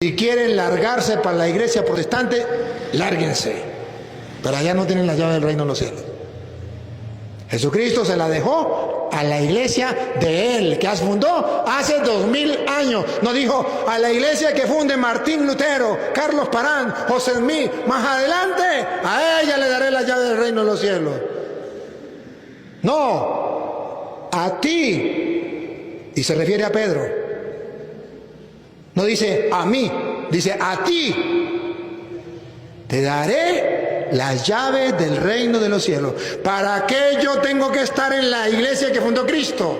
Si quieren largarse para la iglesia protestante, lárguense. Pero allá no tienen la llave del reino de los cielos. Jesucristo se la dejó a la iglesia de Él, que fundó hace 2000 años. No dijo a la iglesia que funde Martín Lutero, Carlos Parán, José Smith. Más adelante, a ella le daré la llave del reino de los cielos. No, a ti. Y se refiere a Pedro. No dice a mí, dice a ti. Te daré las llaves del reino de los cielos. ¿Para qué yo tengo que estar en la iglesia que fundó Cristo?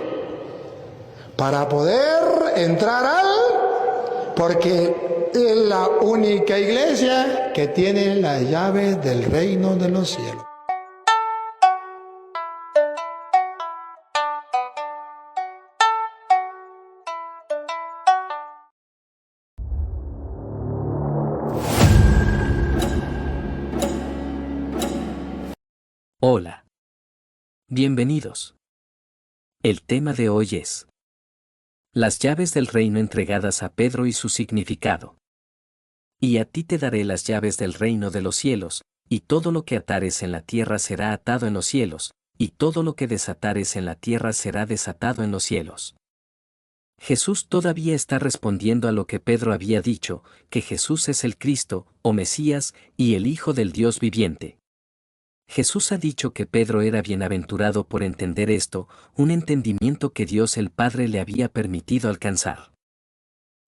Para poder entrar porque es la única iglesia que tiene las llaves del reino de los cielos. Hola. Bienvenidos. El tema de hoy es las llaves del reino entregadas a Pedro y su significado. Y a ti te daré las llaves del reino de los cielos, y todo lo que atares en la tierra será atado en los cielos, y todo lo que desatares en la tierra será desatado en los cielos. Jesús todavía está respondiendo a lo que Pedro había dicho, que Jesús es el Cristo, o Mesías, y el Hijo del Dios viviente. Jesús ha dicho que Pedro era bienaventurado por entender esto, un entendimiento que Dios el Padre le había permitido alcanzar.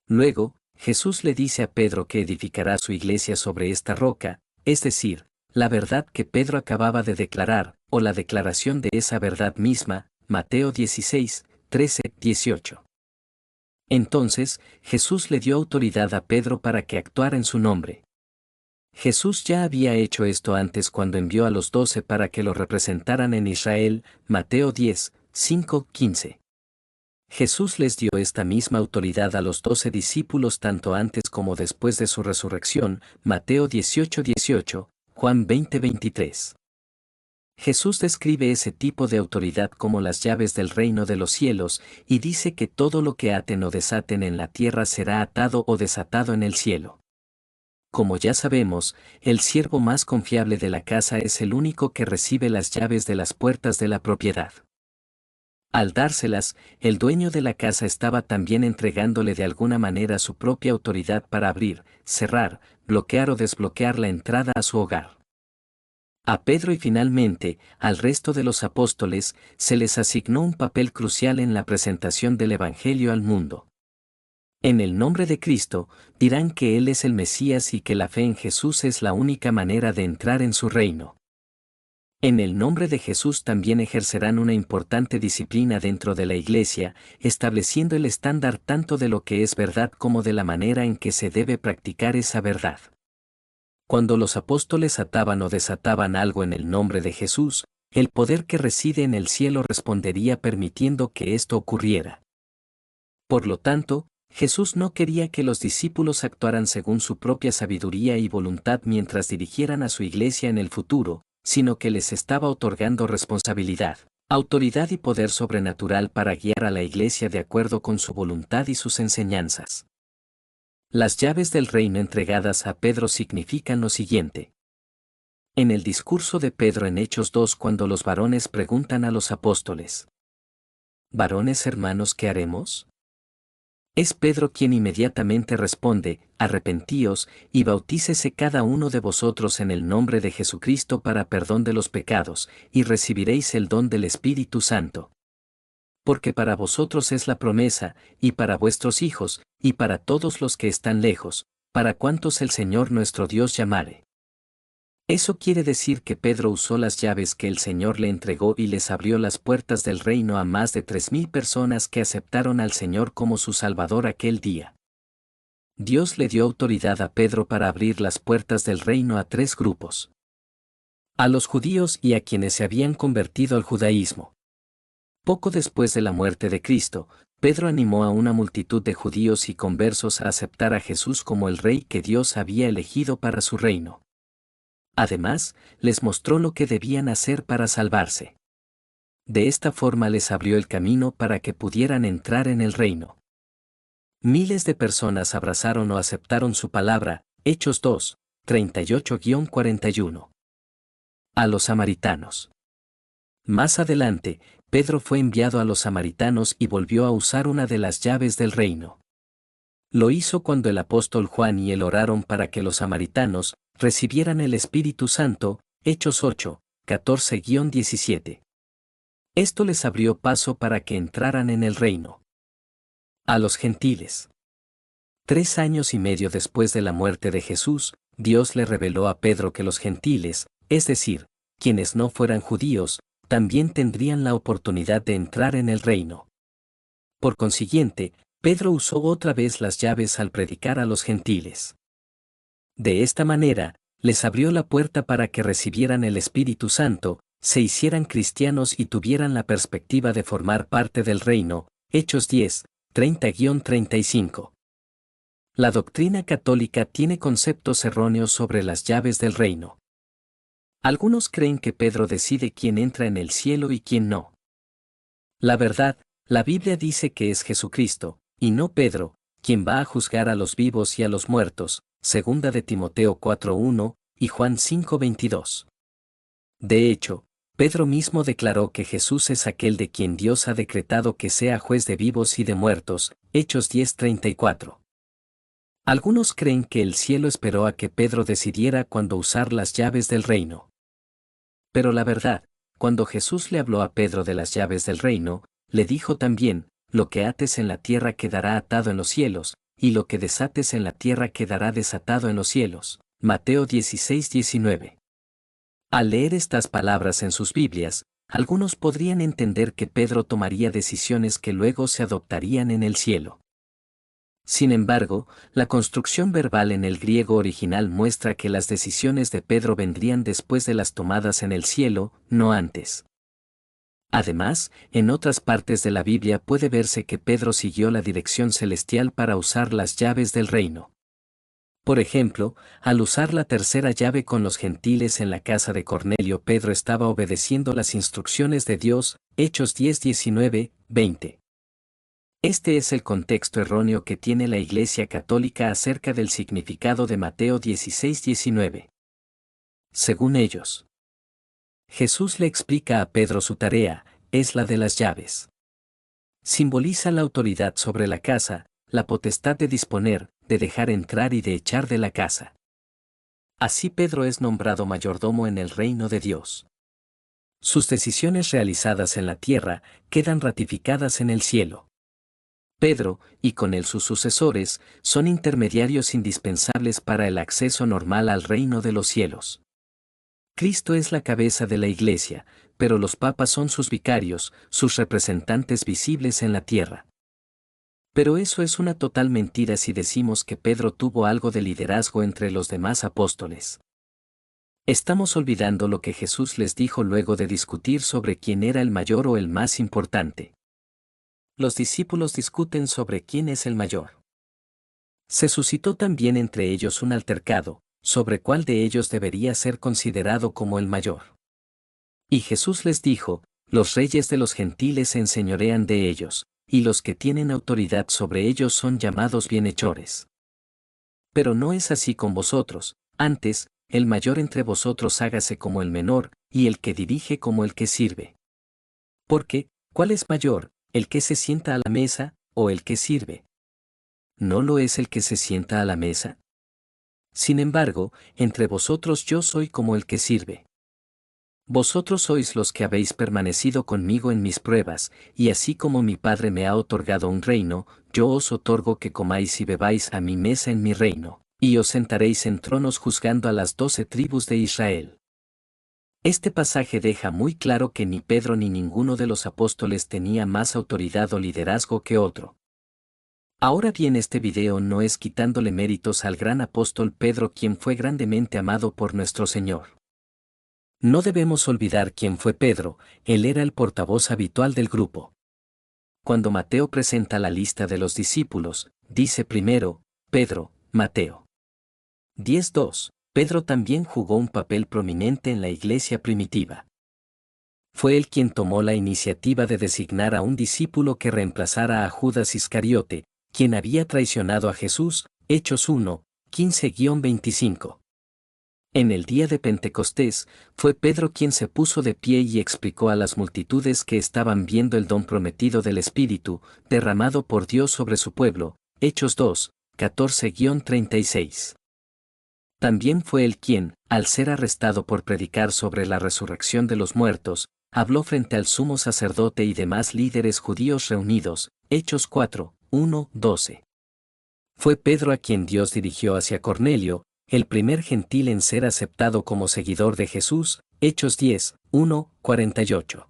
Luego, Jesús le dice a Pedro que edificará su iglesia sobre esta roca, es decir, la verdad que Pedro acababa de declarar, o la declaración de esa verdad misma, Mateo 16, 13, 18. Entonces, Jesús le dio autoridad a Pedro para que actuara en su nombre. Jesús ya había hecho esto antes cuando envió a los 12 para que lo representaran en Israel, Mateo 10, 5, 15. Jesús les dio esta misma autoridad a los 12 discípulos tanto antes como después de su resurrección, Mateo 18, 18, Juan 20, 23. Jesús describe ese tipo de autoridad como las llaves del reino de los cielos y dice que todo lo que aten o desaten en la tierra será atado o desatado en el cielo. Como ya sabemos, el siervo más confiable de la casa es el único que recibe las llaves de las puertas de la propiedad. Al dárselas, el dueño de la casa estaba también entregándole de alguna manera su propia autoridad para abrir, cerrar, bloquear o desbloquear la entrada a su hogar. A Pedro y finalmente, al resto de los apóstoles, se les asignó un papel crucial en la presentación del Evangelio al mundo. En el nombre de Cristo, dirán que Él es el Mesías y que la fe en Jesús es la única manera de entrar en su reino. En el nombre de Jesús también ejercerán una importante disciplina dentro de la Iglesia, estableciendo el estándar tanto de lo que es verdad como de la manera en que se debe practicar esa verdad. Cuando los apóstoles ataban o desataban algo en el nombre de Jesús, el poder que reside en el cielo respondería permitiendo que esto ocurriera. Por lo tanto, Jesús no quería que los discípulos actuaran según su propia sabiduría y voluntad mientras dirigieran a su iglesia en el futuro, sino que les estaba otorgando responsabilidad, autoridad y poder sobrenatural para guiar a la iglesia de acuerdo con su voluntad y sus enseñanzas. Las llaves del reino entregadas a Pedro significan lo siguiente. En el discurso de Pedro en Hechos 2 cuando los varones preguntan a los apóstoles: «Varones hermanos, ¿qué haremos?», es Pedro quien inmediatamente responde: «Arrepentíos, y bautícese cada uno de vosotros en el nombre de Jesucristo para perdón de los pecados, y recibiréis el don del Espíritu Santo. Porque para vosotros es la promesa, y para vuestros hijos, y para todos los que están lejos, para cuantos el Señor nuestro Dios llamare». Eso quiere decir que Pedro usó las llaves que el Señor le entregó y les abrió las puertas del reino a más de 3,000 personas que aceptaron al Señor como su Salvador aquel día. Dios le dio autoridad a Pedro para abrir las puertas del reino a 3 grupos: a los judíos y a quienes se habían convertido al judaísmo. Poco después de la muerte de Cristo, Pedro animó a una multitud de judíos y conversos a aceptar a Jesús como el Rey que Dios había elegido para su reino. Además, les mostró lo que debían hacer para salvarse. De esta forma les abrió el camino para que pudieran entrar en el reino. Miles de personas abrazaron o aceptaron su palabra, Hechos 2, 38-41. A los samaritanos. Más adelante, Pedro fue enviado a los samaritanos y volvió a usar una de las llaves del reino. Lo hizo cuando el apóstol Juan y él oraron para que los samaritanos recibieran el Espíritu Santo, Hechos 8, 14-17. Esto les abrió paso para que entraran en el reino. A los gentiles. 3 años y medio después de la muerte de Jesús, Dios le reveló a Pedro que los gentiles, es decir, quienes no fueran judíos, también tendrían la oportunidad de entrar en el reino. Por consiguiente, Pedro usó otra vez las llaves al predicar a los gentiles. De esta manera, les abrió la puerta para que recibieran el Espíritu Santo, se hicieran cristianos y tuvieran la perspectiva de formar parte del reino, Hechos 10, 30-35. La doctrina católica tiene conceptos erróneos sobre las llaves del reino. Algunos creen que Pedro decide quién entra en el cielo y quién no. La verdad, la Biblia dice que es Jesucristo, y no Pedro, quien va a juzgar a los vivos y a los muertos, 2 de Timoteo 4:1 y Juan 5:22. De hecho, Pedro mismo declaró que Jesús es aquel de quien Dios ha decretado que sea juez de vivos y de muertos, Hechos 10:34. Algunos creen que el cielo esperó a que Pedro decidiera cuándo usar las llaves del reino. Pero la verdad, cuando Jesús le habló a Pedro de las llaves del reino, le dijo también, lo que ates en la tierra quedará atado en los cielos, y lo que desates en la tierra quedará desatado en los cielos. Mateo 16:19. Al leer estas palabras en sus Biblias, algunos podrían entender que Pedro tomaría decisiones que luego se adoptarían en el cielo. Sin embargo, la construcción verbal en el griego original muestra que las decisiones de Pedro vendrían después de las tomadas en el cielo, no antes. Además, en otras partes de la Biblia puede verse que Pedro siguió la dirección celestial para usar las llaves del reino. Por ejemplo, al usar la tercera llave con los gentiles en la casa de Cornelio, Pedro estaba obedeciendo las instrucciones de Dios, Hechos 10:19-20. Este es el contexto erróneo que tiene la Iglesia Católica acerca del significado de Mateo 16:19. Según ellos, Jesús le explica a Pedro su tarea, es la de las llaves. Simboliza la autoridad sobre la casa, la potestad de disponer, de dejar entrar y de echar de la casa. Así Pedro es nombrado mayordomo en el reino de Dios. Sus decisiones realizadas en la tierra quedan ratificadas en el cielo. Pedro, y con él sus sucesores, son intermediarios indispensables para el acceso normal al reino de los cielos. Cristo es la cabeza de la Iglesia, pero los papas son sus vicarios, sus representantes visibles en la tierra. Pero eso es una total mentira si decimos que Pedro tuvo algo de liderazgo entre los demás apóstoles. Estamos olvidando lo que Jesús les dijo luego de discutir sobre quién era el mayor o el más importante. Los discípulos discuten sobre quién es el mayor. Se suscitó también entre ellos un altercado, sobre cuál de ellos debería ser considerado como el mayor. Y Jesús les dijo, los reyes de los gentiles se enseñorean de ellos, y los que tienen autoridad sobre ellos son llamados bienhechores. Pero no es así con vosotros, antes, el mayor entre vosotros hágase como el menor, y el que dirige como el que sirve. Porque, ¿cuál es mayor, el que se sienta a la mesa, o el que sirve? ¿No lo es el que se sienta a la mesa? Sin embargo, entre vosotros yo soy como el que sirve. Vosotros sois los que habéis permanecido conmigo en mis pruebas, y así como mi Padre me ha otorgado un reino, yo os otorgo que comáis y bebáis a mi mesa en mi reino, y os sentaréis en tronos juzgando a las 12 tribus de Israel. Este pasaje deja muy claro que ni Pedro ni ninguno de los apóstoles tenía más autoridad o liderazgo que otro. Ahora bien, este video no es quitándole méritos al gran apóstol Pedro, quien fue grandemente amado por nuestro Señor. No debemos olvidar quién fue Pedro, él era el portavoz habitual del grupo. Cuando Mateo presenta la lista de los discípulos, dice primero, Pedro, Mateo. 10:2. Pedro también jugó un papel prominente en la iglesia primitiva. Fue él quien tomó la iniciativa de designar a un discípulo que reemplazara a Judas Iscariote, quien había traicionado a Jesús, Hechos 1, 15-25. En el día de Pentecostés, fue Pedro quien se puso de pie y explicó a las multitudes que estaban viendo el don prometido del Espíritu, derramado por Dios sobre su pueblo, Hechos 2, 14-36. También fue él quien, al ser arrestado por predicar sobre la resurrección de los muertos, habló frente al sumo sacerdote y demás líderes judíos reunidos, Hechos 4, 1-12. Fue Pedro a quien Dios dirigió hacia Cornelio, el primer gentil en ser aceptado como seguidor de Jesús, Hechos 10, 1-48.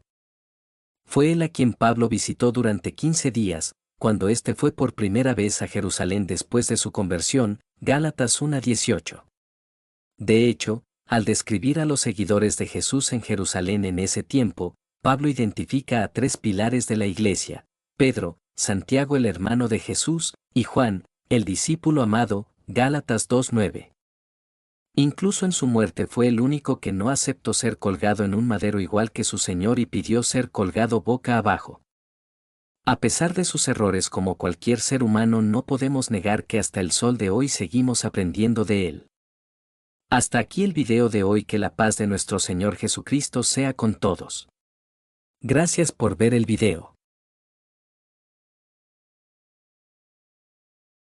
Fue él a quien Pablo visitó durante 15 días, cuando éste fue por primera vez a Jerusalén después de su conversión, Gálatas 1:18. De hecho, al describir a los seguidores de Jesús en Jerusalén en ese tiempo, Pablo identifica a 3 pilares de la iglesia: Pedro, Santiago el hermano de Jesús, y Juan, el discípulo amado, Gálatas 2:9. Incluso en su muerte fue el único que no aceptó ser colgado en un madero igual que su Señor y pidió ser colgado boca abajo. A pesar de sus errores como cualquier ser humano, no podemos negar que hasta el sol de hoy seguimos aprendiendo de él. Hasta aquí el video de hoy. Que la paz de nuestro Señor Jesucristo sea con todos. Gracias por ver el video.